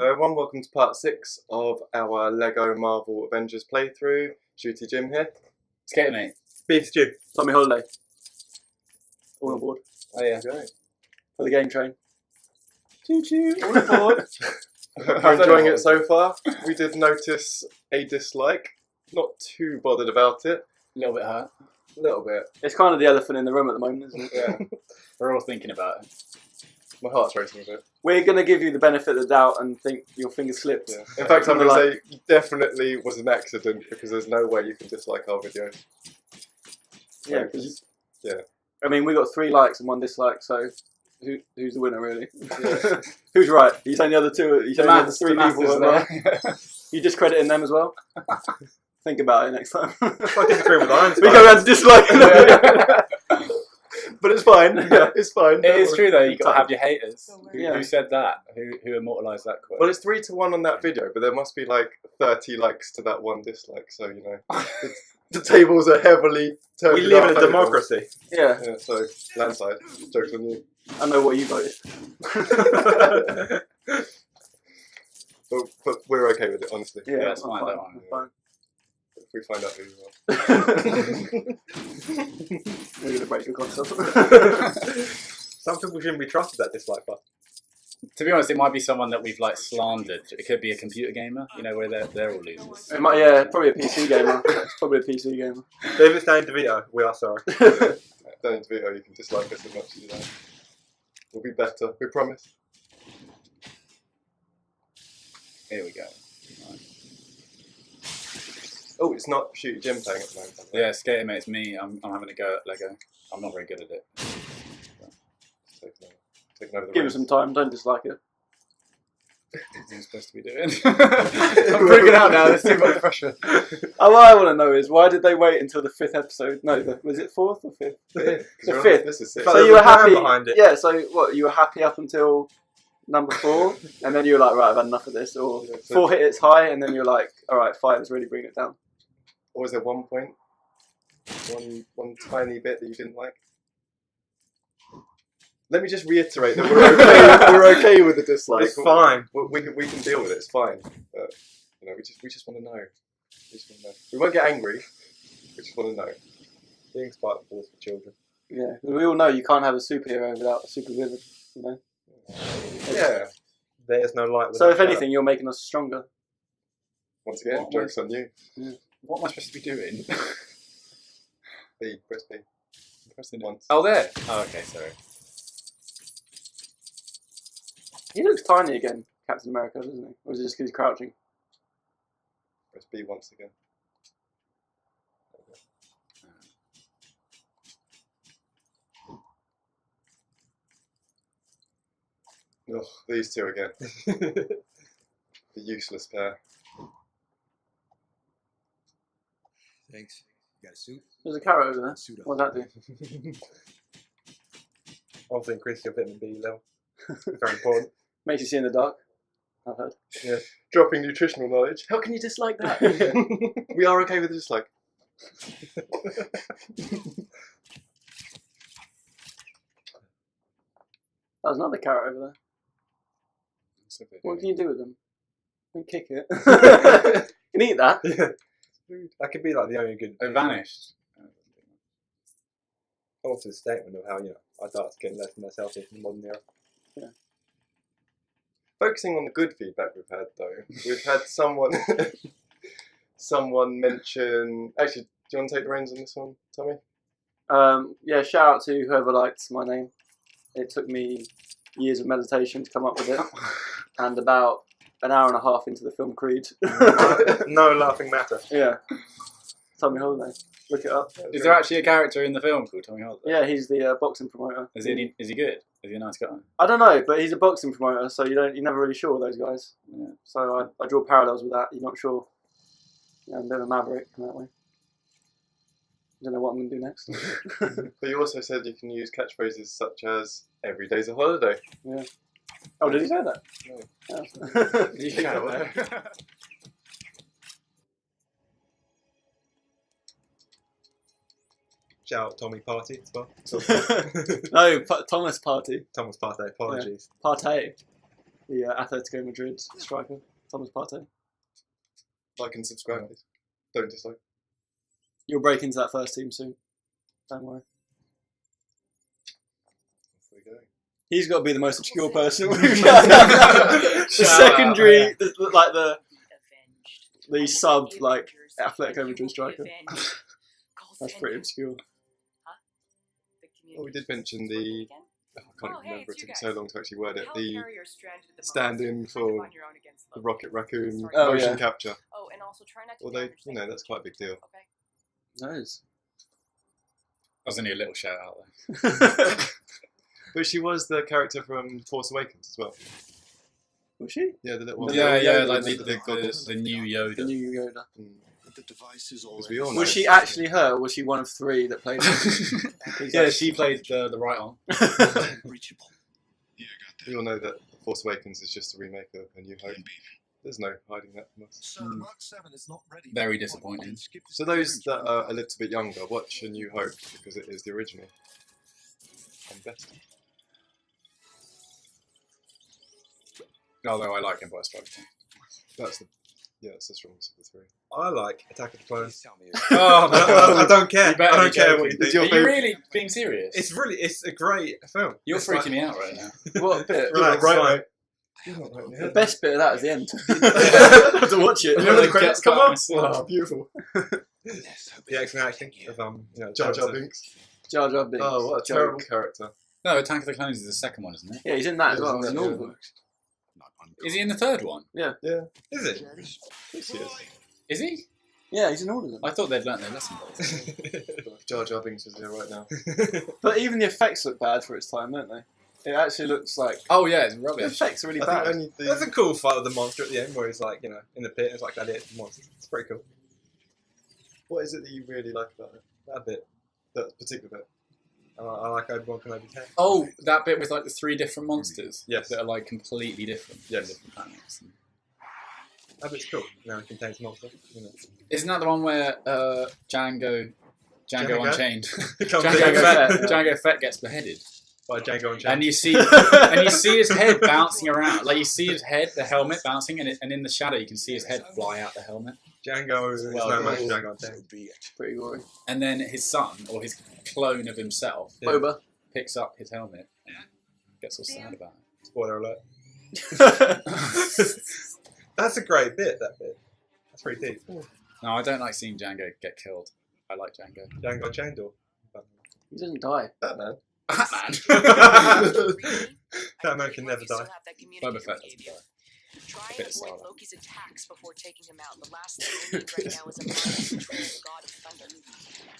Hello everyone, welcome to part 6 of our Lego Marvel Avengers playthrough. Shooty Jim here. Sk8erM8. Beef stew. Tommy Holiday. All on board. Oh yeah. For the game train. Choo choo. All on board. You're enjoying it so far. We did notice a dislike. Not too bothered about it. A little bit hurt. A little bit. It's kind of the elephant in the room at the moment, isn't it? Yeah. We're all thinking about it. My heart's racing a bit. We're going to give you the benefit of the doubt and think your finger slipped. Yeah. In fact, I'm going to say definitely was an accident because there's no way you can dislike our videos. So, Yeah, yeah. I mean, we got 3 likes and 1 dislike, so who's the winner, really? Yeah. Who's right? You saying the other 2? You saying the other 3 people is are right? You discrediting them as well? Think about it next time. If I disagree with Iron We go around to disliking them. But it's fine. Yeah, it's fine. It is true though, you've got to have your haters. Yeah. Who said that? Who immortalised that quote? Well, it's 3 to 1 on that video, but there must be like 30 likes to that 1 dislike, so you know. The tables are heavily turned. We live in a democracy. Yeah. Yeah, so landslide. Joke's on you. I know what you voted. But we're okay with it, honestly. Yeah, that's fine, don't worry. Fine. If we find out who you are. We're going to break your console. Some people shouldn't be trusted that dislike button. To be honest, it might be someone that we've like slandered. It could be a computer gamer, you know, where they're all losers. It might, yeah, probably a PC gamer. It's probably a PC gamer. If it's down to video, we are sorry. Don't need to video, you can dislike us as much as you like. We'll be better, we promise. Here we go. Oh, it's not Shooty Jim playing at the moment. Yeah, Sk8erM8, it's me. I'm having a go at Lego. I'm not very good at it. Taking over the Give it reins. some time, don't dislike it. What I'm supposed to be doing. I'm freaking out now, there's too much pressure. Oh, what I want to know is, why did they wait until the 5th episode? No, was it 4th or 5th? The 5th. This is 6. But So there's you a were plan happy, behind it. yeah, so what, you were happy up until number 4, and then you were like, right, I've had enough of this, or Yeah, so 4 hit its high, and then you're like, alright, 5 is really bringing it down. Or was there one point? One tiny bit that you didn't like? Let me just reiterate that we're okay. We're okay with the dislike. It's fine. We can deal with it. It's fine. But you know, we just want to know. We just want to know. We won't get angry. We just want to know. Being spiteful for children. Yeah, we all know you can't have a superhero without a supervillain, you know? Yeah. There's no light. So if without anything, you're making us stronger. Once again, What jokes on you. What am I supposed to be doing? B. Press B. Pressing Once. Oh, there. Oh, okay, sorry. He looks tiny again, Captain America, doesn't he? Or is it just because he's crouching? Press B once again. Ugh, these two again. The useless pair. Thanks. You got a suit? There's a carrot over there. Suit up. What does that do? Obviously increase your vitamin B level. Very important. Makes you see in the dark, I've heard. Yeah. Dropping nutritional knowledge. How can you dislike that? We are okay with the dislike. There's another carrot over there. What can you do with them? You can kick it. You can eat that. Yeah. That could be like the only good. It vanished. Also a statement of how, you know, our diet's getting less and less healthy in the modern era. Yeah. Focusing on the good feedback we've had, though, we've had someone mention. Actually, do you want to take the reins on this one, Tommy? Yeah, shout out to whoever liked my name. It took me years of meditation to come up with it, and about an hour and a half into the film Creed. No laughing matter. Yeah. Tommy Holiday. Look it up. Is there actually a character in the film called Tommy Holiday? Yeah, he's the boxing promoter. Is he good? Is he a nice guy? I don't know, but he's a boxing promoter, so you're never really sure with those guys. Yeah. So I draw parallels with that. You're not sure. Yeah, I'm a bit of a maverick in that way. I don't know what I'm going to do next. But you also said you can use catchphrases such as "Every day's a holiday." Yeah. Oh, did he say that? No. Yeah. You shout there. Shout out Tommy Party as well. No, Thomas Party. Thomas Party, apologies. Partey. The Atletico Madrid striker, Thomas Partey. Like and subscribe, please. Don't dislike. You'll break into that first team soon. Don't worry. Off we go. He's got to be the most obscure person we've got. The secondary, the sub, like, Atletico Madrid striker. That's pretty obscure. Oh, we did mention the... I can't remember, it took me so long to actually word it. The stand-in for the Rocket Raccoon motion capture. Although, you know, that's quite a big deal. Nice. That was only a little shout out there. But she was the character from Force Awakens as well. Was she? Yeah, the little one. Yeah, Yoda like with the goggles. new Yoda. The new Yoda. The device is As we all know. Was she actually her, or was she one of three that played her? Yeah, she played the right arm. reachable. Yeah, I got that. We all know that Force Awakens is just a remake of A New Hope. There's no hiding that from us. So Mark 7 is not ready. Very disappointing. So those that are a little bit younger, watch A New Hope because it is the original. And best. Although I like Empire Strikes Back. That's the that's the strongest of the three. I like Attack of the Clones. Tell me. I don't care. You better I don't be care joking. what you think. Your Are you favourite- really being serious? It's a great film. You're It's freaking like- me out right now. What bit? Relax, Right, fine. mate. You're not right The now. best bit of that is the end. to watch it. You know, the the credits credits come come up. Oh, beautiful. The excellent acting of Jar Jar Binks. Jar Jar Binks. Oh, what a Joke. terrible character. No, Attack of the Clones is the second one, isn't it? Yeah, he's in that as well. Isn't He's in that- all yeah. of them. Is he in the third one? Yeah. Is it? Yes, he is. Is he? Yeah, he's in all of them. I thought they'd learnt their lesson. If Jar Jar Binks was there right now. But even the effects look bad for its time, don't they? It actually looks like Oh yeah, it's the rubbish. effects are really I think bad. only There's the... a cool fight with the monster at the end where he's like, in the pit and it's like gladiator monster. It's pretty cool. What is it that you really like about it? That bit. That particular bit? I like Obi-Wan Kenobi. Oh, that bit with like the three different monsters. Yes. That are like completely different. Yes. Different planets. That bit's cool. It contains monster. Isn't that the one where Django Django? Unchained, Comes Django in Fett, Django Fett gets beheaded, by Django and and Django. you see his head bouncing around. Like you see his head, the helmet bouncing, and in the shadow you can see his head fly out the helmet. Django is Well, no match cool. for Django and Django. Pretty gory. And then his son, or his clone of himself, Yeah. Boba. picks up his helmet and gets all sad about it. Spoiler alert. That's a great bit, that bit. That's pretty deep. No, I don't like seeing Django get killed. I like Django. Django chained or He doesn't die. Batman. Batman. that man can never die. Boba Fett doesn't die. Try Bit and avoid sour. Loki's attacks before taking him out. The last thing we need right now is a mind control the god of thunder.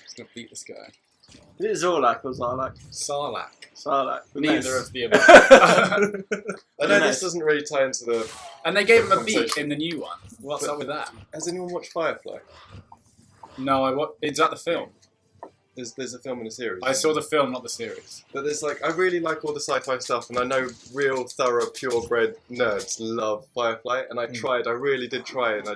Just gonna beat this guy. Is it Zorlak or Zarlak? Sarlacc. Sarlacc. Neither of the above. I know this doesn't really tie into the... And they gave him a beak Conversation. in the new one. What's up with that? Has anyone watched Firefly? No, is that the film? There's a film and a series. I saw the film, not the series. But there's like, I really like all the sci-fi stuff, and I know real, thorough, purebred nerds love Firefly, and I really did try, and I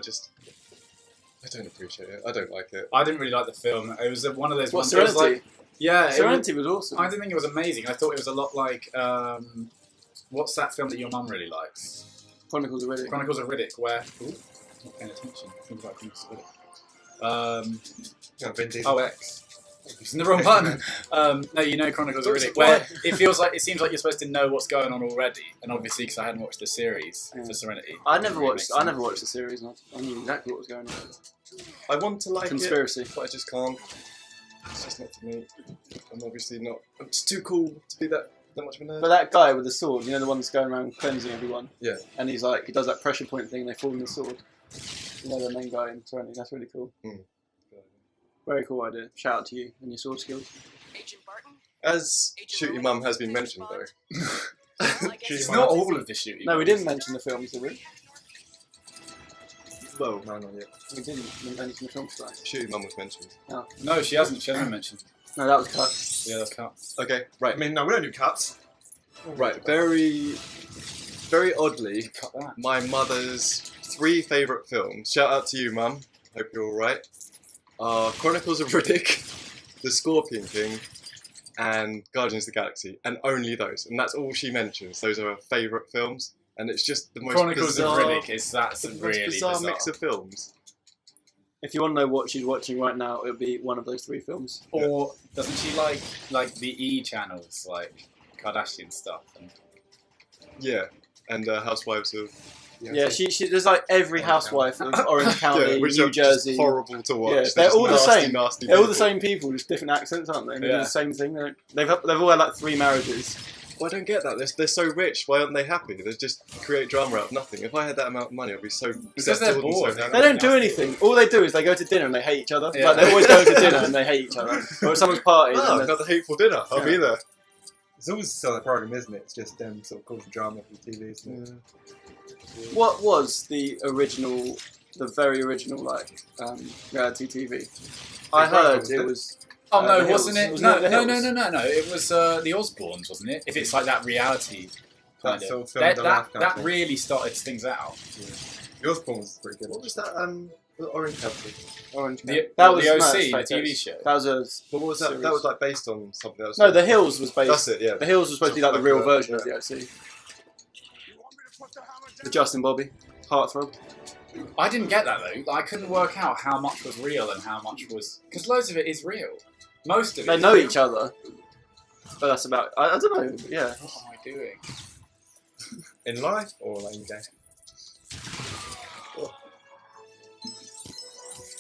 don't appreciate it. I don't like it. I didn't really like the film. It was one of those What, ones. It was Serenity? like, yeah, it was, Serenity was awesome. I didn't think it was amazing. I thought it was a lot like what's that film that your mum really likes? Chronicles of Riddick. Chronicles of Riddick, where not paying attention. Things like Chronicles of Riddick. Vin Diesel. Oh, X. Using the wrong button. No, you know Chronicles of Don't Riddick, supply. where it seems like you're supposed to know what's going on already, and obviously because I hadn't watched the series for Serenity. I never it watched. makes I never sense. watched the series. And I knew exactly what was going on. I want to like Conspiracy. it, but I just can't. It's just not for me. I'm obviously not. I'm just too cool to be that much of a nerd. But that guy with the sword, you know, the one that's going around cleansing everyone. Yeah. And he's like, he does that pressure point thing. They fall in the sword. You know, the main guy in Serenity. That's really cool. Very cool idea. Shout out to you and your sword skills. Agent Barton? As Shooty Mum has been mentioned though, It's not all of the shooting. No, we didn't mention the films, did we? well, No, not yet. We didn't mention the films tonight. Shooty Mum was mentioned. No, she hasn't. She hasn't mentioned. No, that was cut. Yeah, that's cut. Okay, I right, mean, no, we don't do cuts. right. Very oddly, Cut that. my mother's 3 favourite films. Shout out to you, Mum. Hope you're all right. Chronicles of Riddick, The Scorpion King, and Guardians of the Galaxy, and only those. And that's all she mentions. Those are her favourite films. and it's just the most Chronicles bizarre, of Riddick that's the most really bizarre mix of films. If you want to know what she's watching right now, it would be one of those 3 films. Or doesn't she like the E channels, like Kardashian stuff? And... Yeah, and Housewives of. Yeah, she there's like every housewife of Orange County, which New are Jersey. just horrible to watch. Yeah, they're all the same. Nasty They're all people. the same people, just different accents, aren't they? And they do Yeah. the same thing. They've all had like 3 marriages. Well, I don't get that. They're so rich. Why aren't they happy? They just create drama out of nothing. If I had that amount of money, I'd be so Because they're settled and bored. so happy. They don't do anything. All they do is they go to dinner and they hate each other. Yeah. Like they always go to dinner and they hate each other. Or at someone's party. Oh, and then- another hateful dinner. I'll be there. It's always the sort of program, isn't it? It's just them sort of causing drama for the TV, isn't it? What was the original, the very original reality TV? I heard it was. Oh no, The Hills. wasn't it? Wasn't No, it The no. Hills? It was the Osbournes, wasn't it? If it's like that reality kind That sort of. of film, the life kind of That thing. really started things out. Yours was pretty good. What was that? The Orange County. Orange. The That was the OC, no, the that's fake TV news. show. That was a. But what was that? Series. That was like based on something else. No, The Hills was based. That's it. Yeah. The Hills was supposed to be like the real version of the OC. You want me to put the hammer The down? Justin Bobby, Heartthrob. I didn't get that though. I couldn't work out how much was real and how much was because loads of it is real. Most of it. They is know real. each other, but that's about. I don't know. Yeah. What am I doing? In life or like in game?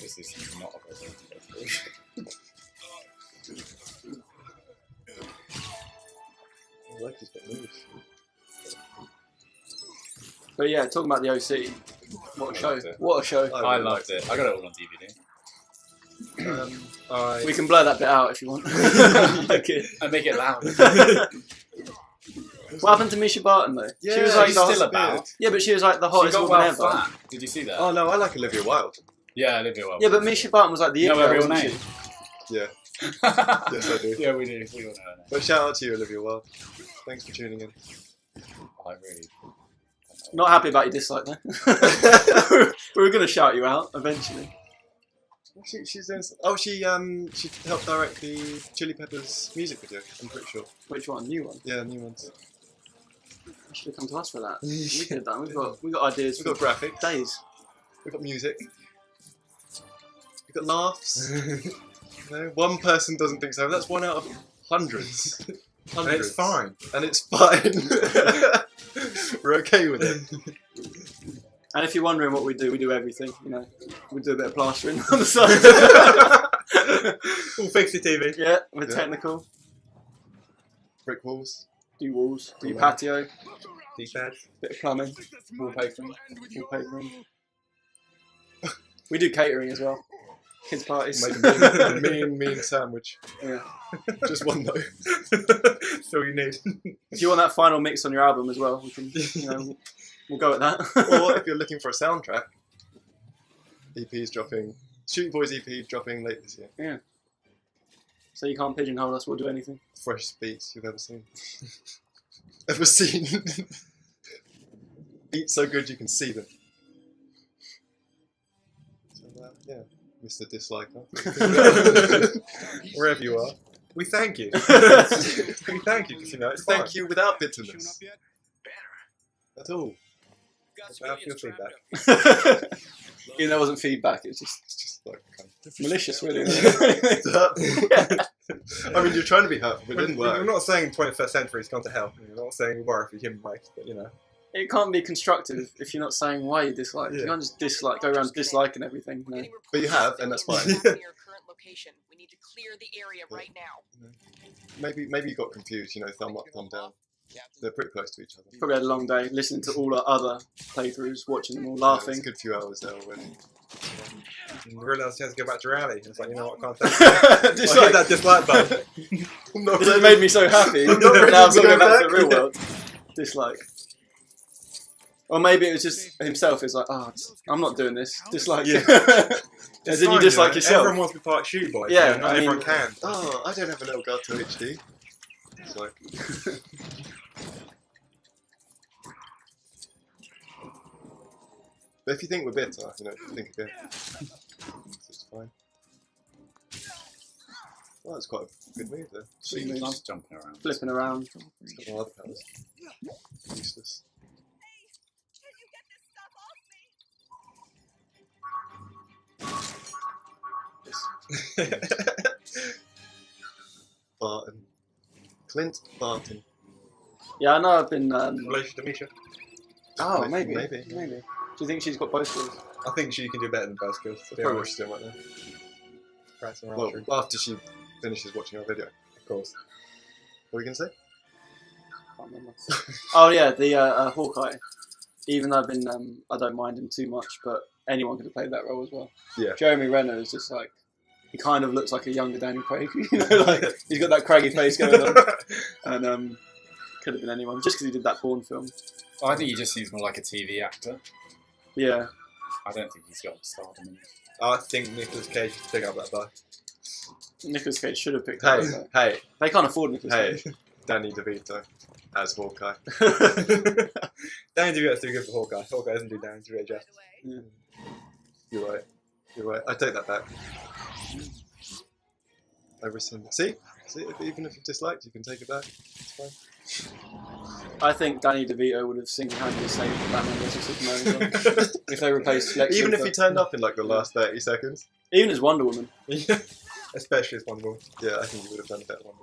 This is not a very good thing. I like he's got moves. But yeah, talking about the OC. What a I show! loved it. What a show! I loved it. I got it all on DVD. We can blur that bit out if you want. Okay. And make it loud. What happened to Misha Barton though? Yeah, she was like she's the, still about. yeah, but she was like the She hottest got woman well ever. flat. Did you see that? Oh no, I like Olivia Wilde. Yeah, Olivia Wilde. Yeah, but Misha Barton was like the You know it her girl, real wasn't name? Yeah. yes, I do. Yeah, we do. We all know her name. But shout out to you, Olivia Wilde. Thanks for tuning in. I really. she? Not happy about your dislike there. We were gonna shout you out eventually. She's doing. Oh, she helped direct the Chili Peppers music video. I'm pretty sure. Which one? New one? Yeah, new ones. You should have come to us for that. We could have done. We got ideas We've for got graphics. days. We've got music. We've got laughs. No, one person doesn't think so. That's one out of hundreds. And it's fine. And it's fine. We're okay with it. And if you're wondering what we do everything. You know, we do a bit of plastering on the side. We'll fix the TV. Yeah, we're Yeah. technical. Brick walls. Do walls, do Yeah. patio, D-pad. bit of plumbing, Wallpapering. wallpapering. We do catering as well. Kids parties. Make a mean sandwich. Yeah. Just one though. That's all you need. If you want that final mix on your album as well, we can, you know, we'll go at that. Or if you're looking for a soundtrack, EP's dropping. Shooty Boys EP dropping late this year. So you can't pigeonhole us, we'll do anything. Freshest beats you've ever seen. Ever seen? Beats so good you can see them. So, yeah, Mr. Disliker. Wherever you are. We thank you. We thank you because you know it's fine. Thank you without Showing bitterness up yet? at all. Without your feedback. Even though it wasn't feedback, it was just It's just like malicious, really. I mean, you're trying to be helpful, but it didn't We're work. not saying 21st century's gone to hell. We're not saying we worry for human rights, but you know. It can't be constructive if you're not saying why you dislike. You Yeah. can't just dislike, go around disliking everything. No. But you have, and that's fine. Your current location. We need to clear the area right now. Maybe you got confused. You know, thumb up, thumb down. They're pretty close to each other. Probably had a long day listening to all our other playthroughs, watching them all, Yeah, laughing. it's a good few hours there already. And realised he has to go back to rally. It's like, you know what, I can't take Dislike. I hit that dislike button. This has made me so happy. I'm not ready Now I'm to going go back to the back. real world. Dislike. Or maybe it was just himself. It's like, oh, I'm not doing this. Dislike. Yeah. As in you dislike yourself. Everyone wants to be part of Shooty Boys. Yeah, you know, not I mean- everyone can. Oh, I don't have an Elgato HD. It's like. But if you think we're bitter, you know, think again. It's fine. Well, that's quite a good move there. She loves jumping around. Flipping around. It's got no other powers. Useless. Barton. Clint Barton. Yeah, I know I've been... Relation to Misha? Oh, Maybe. maybe. Do you think she's got both skills? I think she can do better than both skills. Yeah, what she's doing right now. Practicing Well, archery, after she finishes watching our video. of course. What are you going to say? Can't remember. Oh yeah, the Hawkeye. Even though I've been, I don't mind him too much, but anyone could have played that role as well. Yeah. Jeremy Renner is just like, he kind of looks like a younger Daniel Craig. You know, like he's got that craggy face going on, and could have been anyone just because he did that Bourne film. I think he just seems more like a TV actor. Yeah. I don't think he's got stardom in him. I think Nicolas Cage should pick up that buy. Nicolas Cage should have picked Hey, that. hey, They can't afford Nicolas hey. Cage. Danny DeVito as Hawkeye. Danny DeVito's too good for Hawkeye. Hawkeye doesn't do Danny DeVito justice. Yeah. You're right. You're right. I take that back. I rescind. See? Even if you disliked, you can take it back. It's fine. I think Danny DeVito would have single-handedly saved Batman vs Superman as well. If they replaced Lex Even if Luthor. he turned up in like the last 30 seconds. Even as Wonder Woman. Especially as Wonder Woman. Yeah, I think he would have done a better one.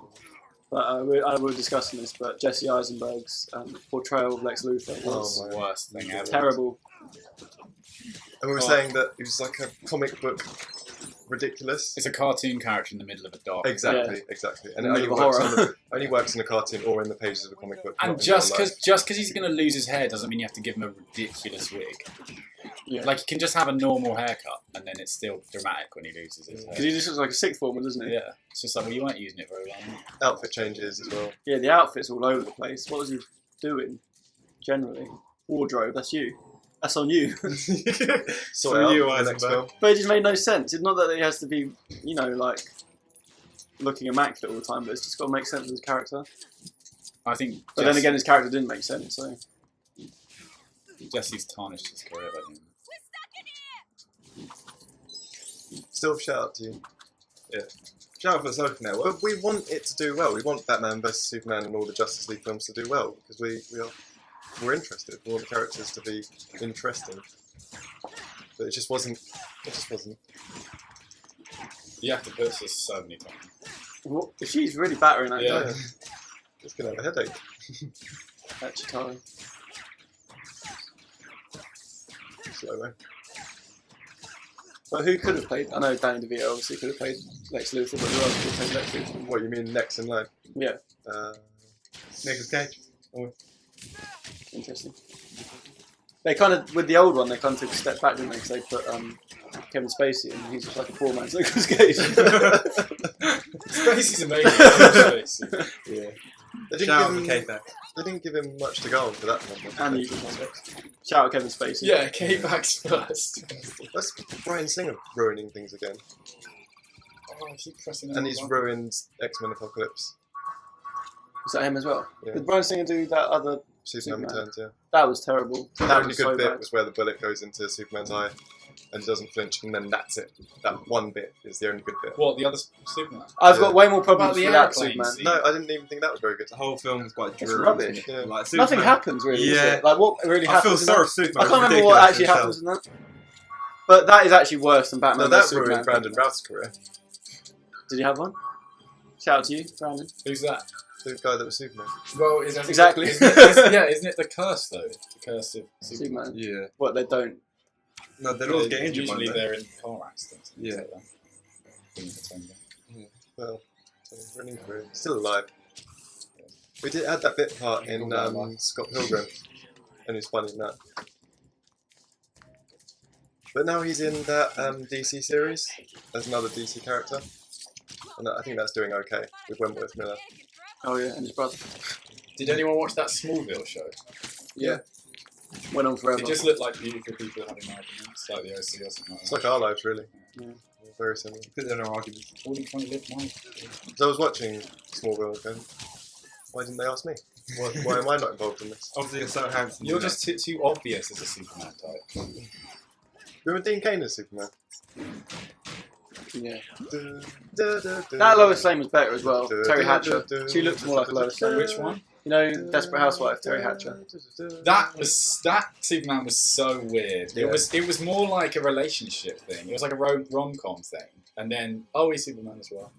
But I were discussing this, but Jesse Eisenberg's portrayal of Lex Luthor was It's the worst thing ever. terrible. And we were saying that he was like a comic book ridiculous. It's a cartoon character in the middle of a dark. Exactly, Yeah. exactly. And In it the only middle of works, horror. only works in a cartoon or in the pages of a comic book. And not in just real life. because he's going to lose his hair doesn't mean you have to give him a ridiculous wig. Yeah. Like, he can just have a normal haircut, and then it's still dramatic when he loses his hair. Because he just looks like a sixth former, doesn't he? Yeah, it's just like, well, you weren't using it very long. Outfit changes as well. Yeah, the outfit's all over the place. What was he doing, generally? Wardrobe, that's you. That's on you. So you, the next Eisenberg. film. But it just made no sense. It's not that he has to be, you know, like, looking immaculate all the time, but it's just got to make sense of his character. I think But then again, his character didn't make sense, so... Jesse's tarnished his career, I think. Still, shout out to you. Shout out for the social network. But we want it to do well. We want Batman vs Superman and all the Justice League films to do well because we're interested. We want the characters to be interesting. But it just wasn't. It just wasn't. You have to put this so many times. What? She's really battering that Yeah. guy. Just gonna have a headache. That Chitara. Slow way. But who could have played? I know Danny DeVito obviously could have played Lex Luthor, but who else could have played Lex Luthor? What you mean next in line? Yeah, Nicolas Cage. interesting. They kind of, with the old one, they kind of took a step back, didn't they? Because they put Kevin Spacey in, he's just like a poor man's Nicolas Cage. Spacey's amazing. Spacey. Yeah. Shout out for K-Back. They didn't give him much to go on for that one. And the usual suspects. Shout out Kevin Spacey. Yeah, K-Back's first. That's Bryan Singer ruining things again. Oh, I keep pressing And he's that one. ruined X-Men Apocalypse. Was that him as well? Yeah. Did Bryan Singer do that other? Superman Superman. Returns, yeah. That was terrible. The That only was good so bit bad. was where the bullet goes into Superman's eye and doesn't flinch, and then that's it. That one bit is the only good bit. What, the other Superman? I've Yeah. got way more What about problems the with that airplane Superman. scene? No, I didn't even think that was very good. The whole film is quite It's dreary. rubbish. isn't it? Yeah. Like, Nothing Superman- happens really. Is Yeah. it? Like what really I happens? feel in sorry that? for Superman. I can't remember It's what ridiculous actually himself. happens in that. But that is actually worse than Batman No, that vs Superman. ruined Brandon Routh's career. Did you have one? Shout out to you, Brandon. Who's that? The guy that was Superman. Well, Exactly. Isn't it the curse, though? The curse of Superman. Superman. Yeah. What they don't. No, they'd always get injured one Usually day. they're in car accidents. and things Yeah. like that. Couldn't pretend that. Well, running career. Still alive. We did add that bit part in Scott Pilgrim, and he's funny in that. But now he's in that DC series as another DC character, and I think that's doing okay with Wentworth Miller. Oh yeah, and his brother. Did anyone watch that Smallville show? Yeah. Went on forever. It just looked like beautiful people having arguments, like the OC or something like It's that. like our lives, really. Yeah. Very similar. Because there are no arguments. All you trying to live life. So I was watching Smallville again. Why didn't they ask me? Why am I not involved in this? Obviously, you're so handsome. You're just too obvious as a Superman type. Remember Dean Cain as Superman? Yeah. That That Lois Lane was better as well. Terry Hatcher. She looks more like a Lois Lane. Which one? You know, Desperate Housewife, Terry Hatcher. That Superman was so weird. Yeah. It was more like a relationship thing. It was like a rom-com thing. And then, he's Superman as well.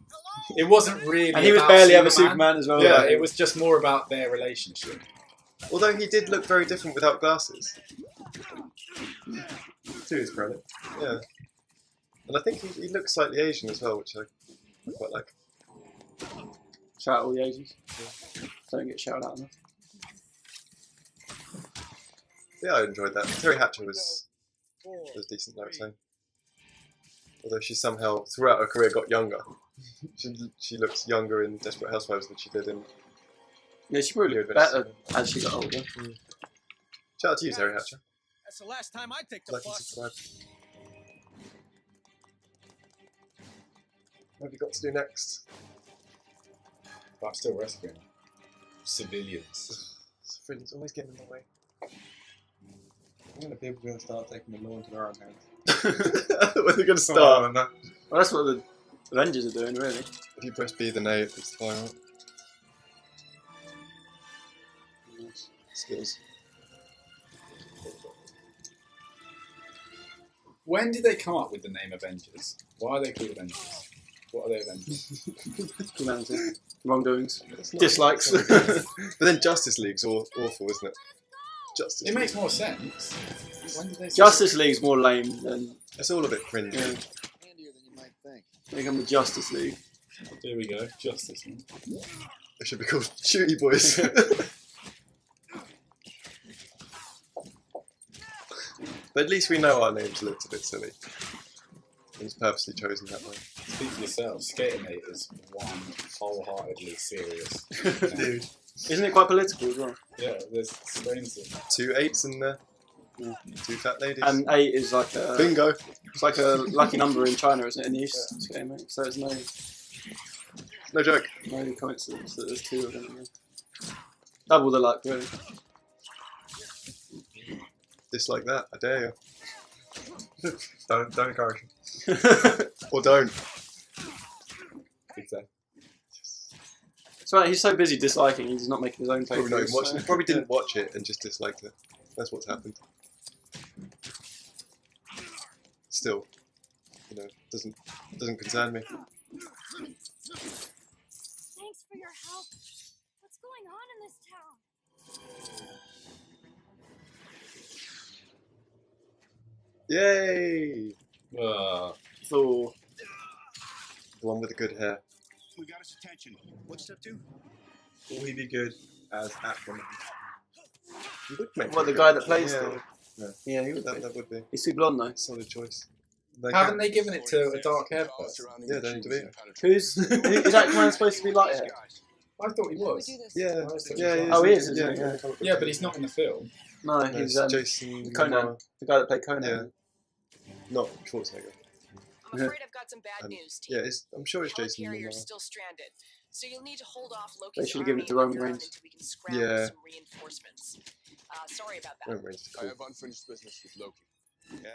It wasn't really. And he was about barely ever Superman as well. Yeah, like- it was just more about their relationship. Although he did look very different without glasses. To his credit. Yeah. And I think he looks slightly Asian as well, which I quite like. Shout out all the Asians. Don't get shouted out enough. Yeah, I enjoyed that. Terry Hatcher was decent, I would say. Although she somehow, throughout her career, got younger. She looks younger in Desperate Housewives than she did in... Yeah, she probably looked Adventures. better as she got older. Shout out to you, Terry Hatcher. That's the last time I take the Like and bus. subscribe. What have you got to do next? But I'm still rescuing civilians. Civilians always getting in the way. When are people going to start taking the law into their own hands? When are they going to Oh, start? no. Well, that's what the Avengers are doing, really. If you press B, then A, it's the final. Skills. When did they come up with the name Avengers? Why are they called Avengers? What are they Avengers? Humanity. Wrongdoings. It's not- Dislikes. But then Justice League's awful, isn't it? Justice It League. makes more sense. When did they say Justice League's more lame than It's all a bit cringy. yeah. Handier than you might think. They become the Justice League. Here we go, Justice League. It should be called Shooty Boys. But at least we know our names looked a bit silly. It was purposely chosen that way. Speak for yourself, Sk8erM8 is one wholeheartedly serious. Dude. Isn't it quite political as well? Yeah, there's strains of 2 8s in there. Yeah. 2 fat ladies. And 8 is like a Bingo. it's like a lucky number in China, isn't it? In the East, Sk8erM8. So it's No joke. no coincidence that there's 2 of them. Yeah. Double the luck, really. Dislike that. I dare you. Don't encourage him. Or don't. Exactly. So he's so busy disliking, he's not making his own Probably, not even playthroughs. watched it. Probably didn't watch it and just disliked it. That's what's happened. Still, doesn't concern me. Thanks for your help. What's going on in this town? Yay! Thor. The one with the good hair. We got his attention. What's step 2? Will he be good as Aquaman? You would make What, it the guy good. that plays Yeah, Thor? Yeah, he would be. that would be He's too blonde though. a solid choice. Haven't they given it to a dark hair person? Yeah, Danny DeVito. Is Aquaman supposed to be light hair? I thought he was. Yeah, Oh, he is, isn't he? yeah. Yeah, but he's not in the film. No, No, he's it's Jason Conan. Momoa. the guy that played Conan. Yeah. Not Schwarzenegger. I'm afraid I've got some bad news, team. Yeah, I'm sure it's The Jason helicarrier's Momoa. still stranded, so you'll need to hold off They Loki's should have given it to army Roman underground Reigns. until we can scramble Yeah. some reinforcements. Sorry about that. Roman Reigns is I cool. have unfinished business with Loki. Yeah?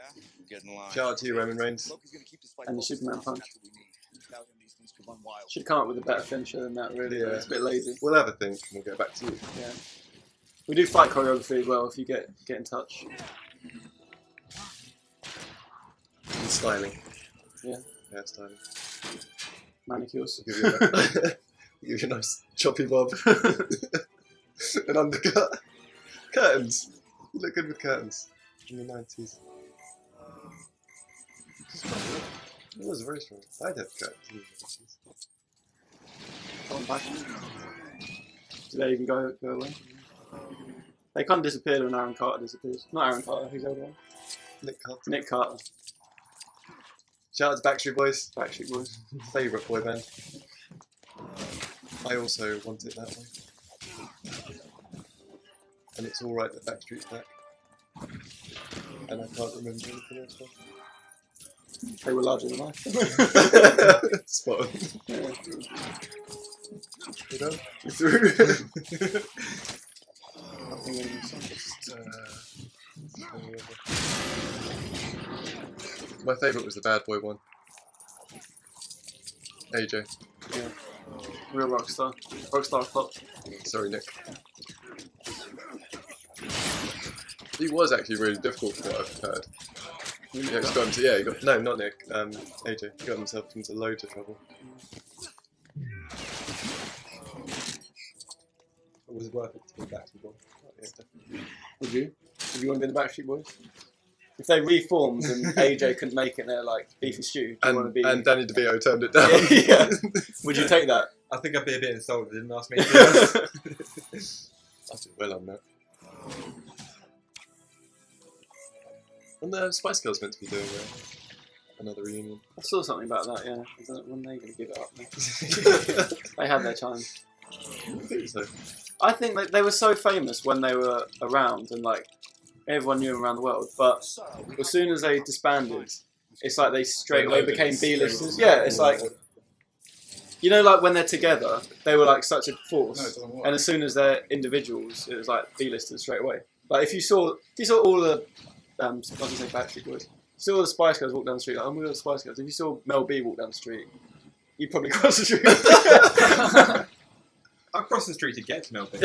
Get in line. Shout out to you, Roman Reigns. Loki's gonna keep this fight And the focused. Superman punch. That's what we need. Without him, these things could run wild. Should come up with a better finisher than that, really. Yeah. It's a bit lazy. We'll have a think and we'll get back to you. Yeah. We do fight choreography as well if you get in touch. And styling. Yeah. Yeah, styling. Manicures. Give you a, give you a nice choppy bob. An undercut. Curtains. You look good with curtains. In the 90s. It was very strong. I'd have curtains in the 90s. Come back. Do they even go away? They kind of disappeared when Aaron Carter disappears. Not Aaron Carter, who's the other one? Nick Carter. Nick Carter. Shout out to Backstreet Boys. Backstreet Boys. Favourite boy band. I also want it that way. And it's alright that Backstreet's back. And I can't remember anything else. They were larger than life. Spot on. Yeah. You know? You through? Nothing in this one. Just, my favourite was the Bad Boy one. AJ. Yeah. Real rockstar. Rockstar pop. Sorry, Nick. He was actually really difficult from what I've heard. Yeah, he's got into, he got, no, not Nick, AJ. He got himself into loads of trouble. Was it worth it to be Backstreet Boys? Yeah, definitely. Would you? Would you want to be the Backstreet Boys? If they reformed and AJ couldn't make it, and they're like beefy stew. Do you want to be? And Danny DeVito turned it down. Yeah. Would you take that? I think I'd be a bit insulted if you didn't ask me to do that. I did well on that. And the Spice Girls meant to be doing another reunion. I saw something about that. Yeah. I don't know when they're going to give it up. Now. They had their time. I think so. I think like, they were so famous when they were around, and like everyone knew them around the world. But as soon as they disbanded, it's like they straight away became B-listers. Yeah, it's like, you know, like when they're together, they were like such a force, and as soon as they're individuals, it was like B-listers straight away. Like if you saw all the, I was gonna say Backstreet Boys, you saw all the Spice Girls walk down the street, like, oh my god, Spice Girls. If you saw Mel B walk down the street, you'd probably cross the street. I'll cross the street to get to Melbourne.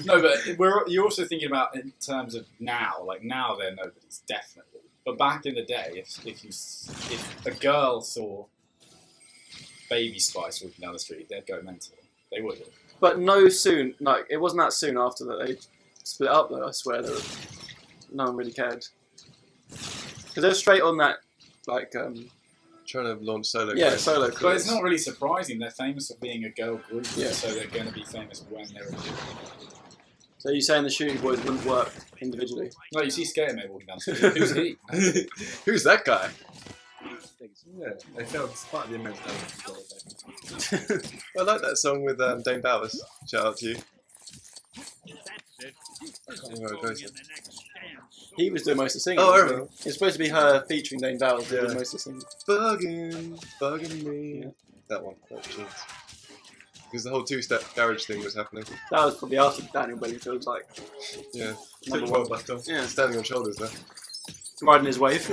No, but you're also thinking about in terms of now. Like now, they're nobody's definitely. But back in the day, if a girl saw Baby Spice walking down the street, they'd go mental. They would. But it wasn't that soon after that they split up though. I swear that no one really cared because they were straight on that like. Trying to launch solo. Yeah, careers. solo. But it's not really surprising. They're famous for being a girl group, Yeah. so they're going to be famous when they're a group. So you're saying the Shooty Boys wouldn't work individually? No, you see Sk8erM8 walking down the street. Who's he? Who's that guy? Yeah, they felt despite the immense talent. I like that song with Dane Bowers. Shout out to you. He was doing most of the singing. Oh, I remember. It's supposed to be her featuring Dane Bowers doing Yeah. most of the singing. Bugging me. Yeah. That one. That was genius. Because the whole two-step garage thing was happening. That was probably after Daniel Bedingfield's like Yeah. number Took 12 one. by storm. Yeah, Standing on shoulders there. riding his wave.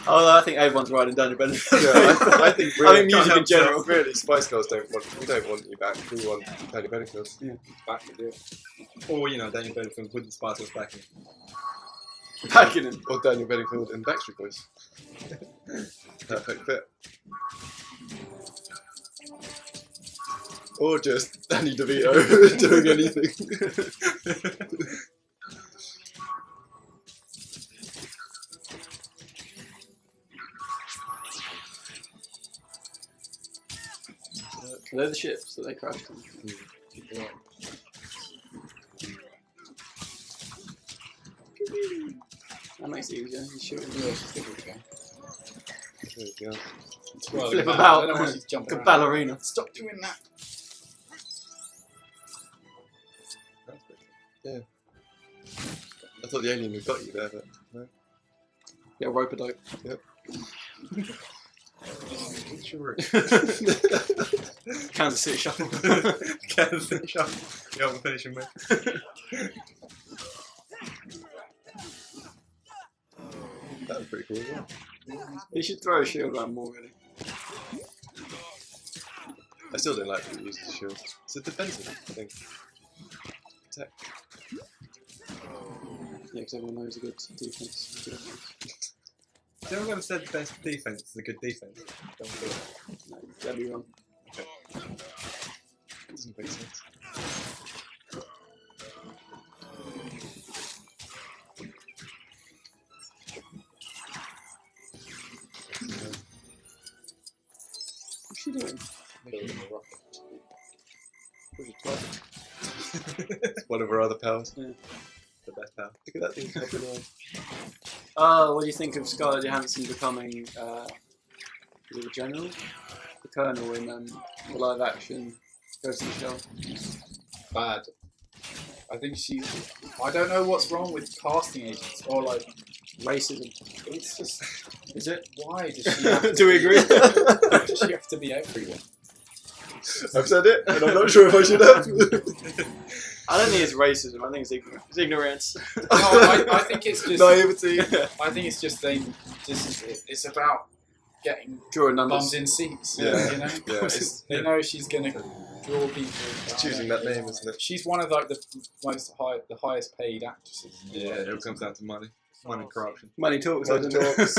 Although I think everyone's riding Daniel Bedingfield. Yeah, I think I really, mean music in general. really, Spice Girls we don't want you back. We want Danny Bedingfield. Back to do it. Or, you know, Daniel Bedingfield with the Spice Girls backing. Packing him. Or Daniel Bedingfield and Backstreet Boys. Perfect fit. Or just Danny DeVito doing anything. They're the ships that they crashed on. That makes it easier. You shoot him. There you go. Well, Flip I about. don't know why she's jumping Like a around. ballerina. Stop doing that. That's pretty I thought the alien had got you there, but no. Yeah, rope a dope. What's your route? Kansas City Shuffle. Kansas City Shuffle. You haven't finished him with. That was pretty cool as well. You should throw a shield around more, really. I still don't like that he uses shields. It's a defensive thing. Protect. Yeah, because everyone knows a good defense. Has anyone ever said the best defense is a good defense? Don't do it. No, that'd be wrong. That doesn't make sense. What's she doing? It's one of her other powers. Yeah. The best power. Look at that thing popping on. Oh, what do you think of Scarlett Johansson becoming is it the general? The colonel in the live action Ghost in the Shell? Bad. I think I don't know what's wrong with casting agents or like Racism. it's just. Is it? Why does she have to Do we agree? Why does she have to be everyone? I've said it, and I'm not sure if I should have. I don't think it's racism. I think it's ignorance. It's ignorance. No, I think it's just. Naivety. I think it's just it's about getting Draw a bums numbers. in seats. Yeah. You know. Yeah, They know she's gonna draw people. It's choosing that name, isn't it? She's one of like the highest paid actresses. Yeah, it all comes down to money. Money and corruption. Money talks. Money doesn't it? talks.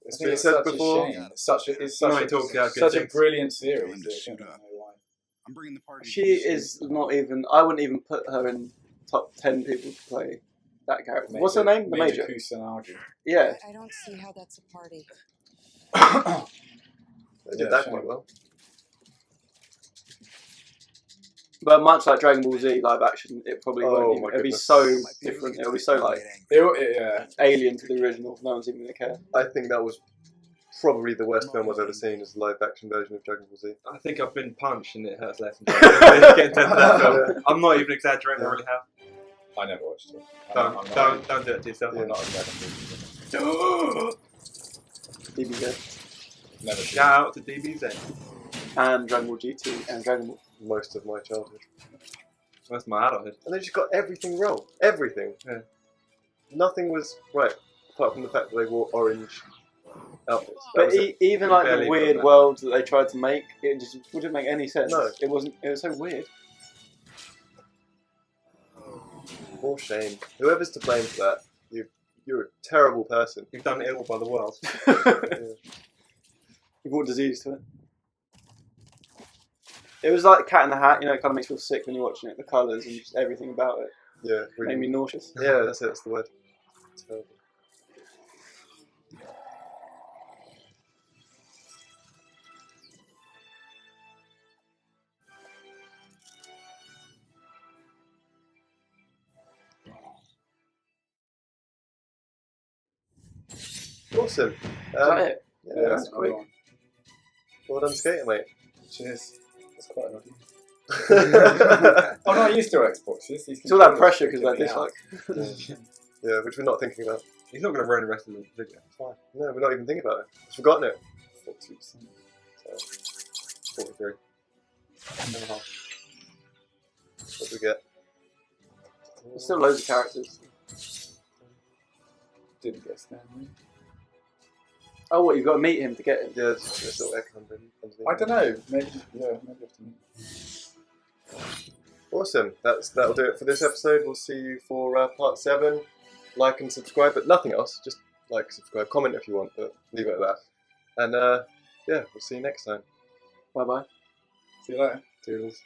It's been said before. It's such a Money talks out good such a things. brilliant series. Going to that I shoot don't up. know why. I'm bringing the party. She is not even. I wouldn't even put her in top 10 people to play that character. What's her name? The Major. Kusanagi. Yeah. I don't see how that's a party. They did Yeah, that shame. quite well. But much like Dragon Ball Z live action, it probably Oh won't. my Even, it'll be goodness. so different. It'll be so like Yeah. alien to the original. No one's even gonna care. I think that was probably the worst film I've ever seen as a live action version of Dragon Ball Z. I think I've been punched and it hurts less. Getting to that film. I'm not even exaggerating. I really have. I never watched it. Don't do it to yourself. Yeah. I'm not a Dragon Ball Z. DBZ Never seen Shout out to DBZ. and Dragon Ball GT and Dragon Ball. Most of my childhood. That's my adulthood. And they just got everything wrong. Everything. Yeah. Nothing was right, apart from the fact that they wore orange outfits. That But was it. even like barely the got weird that. worlds that they tried to make, it just wouldn't make any sense. No. It wasn't. It was so weird. For shame. Whoever's to blame for that, you're a terrible person. You've done ill by the world. You brought disease to it. It was like Cat in the Hat, you know, it kind of makes you feel sick when you're watching it. The colours and just everything about it Yeah, made really. me nauseous. Yeah, that's it. That's the word. Terrible. Awesome. Is that it? Yeah, That's quick. well done, Skater, mate. Cheers. That's quite annoying. Yeah, I'm not used to Xboxes. It's all that pressure because of that dislike. which we're not thinking about. He's not going to ruin the rest of the video. It's fine. No, we're not even thinking about it. We've forgotten it. 42%. 43. What do we get? There's still loads of characters. Didn't get Stanley. Oh, what, you've got to meet him to get him? Yeah, there's a little egg underneath. I don't know. Maybe I have to meet. Awesome. That'll do it for this episode. We'll see you for part 7. Like and subscribe, but nothing else. Just like, subscribe, comment if you want, but leave it at that. And yeah, we'll see you next time. Bye bye. See you later. Toodles.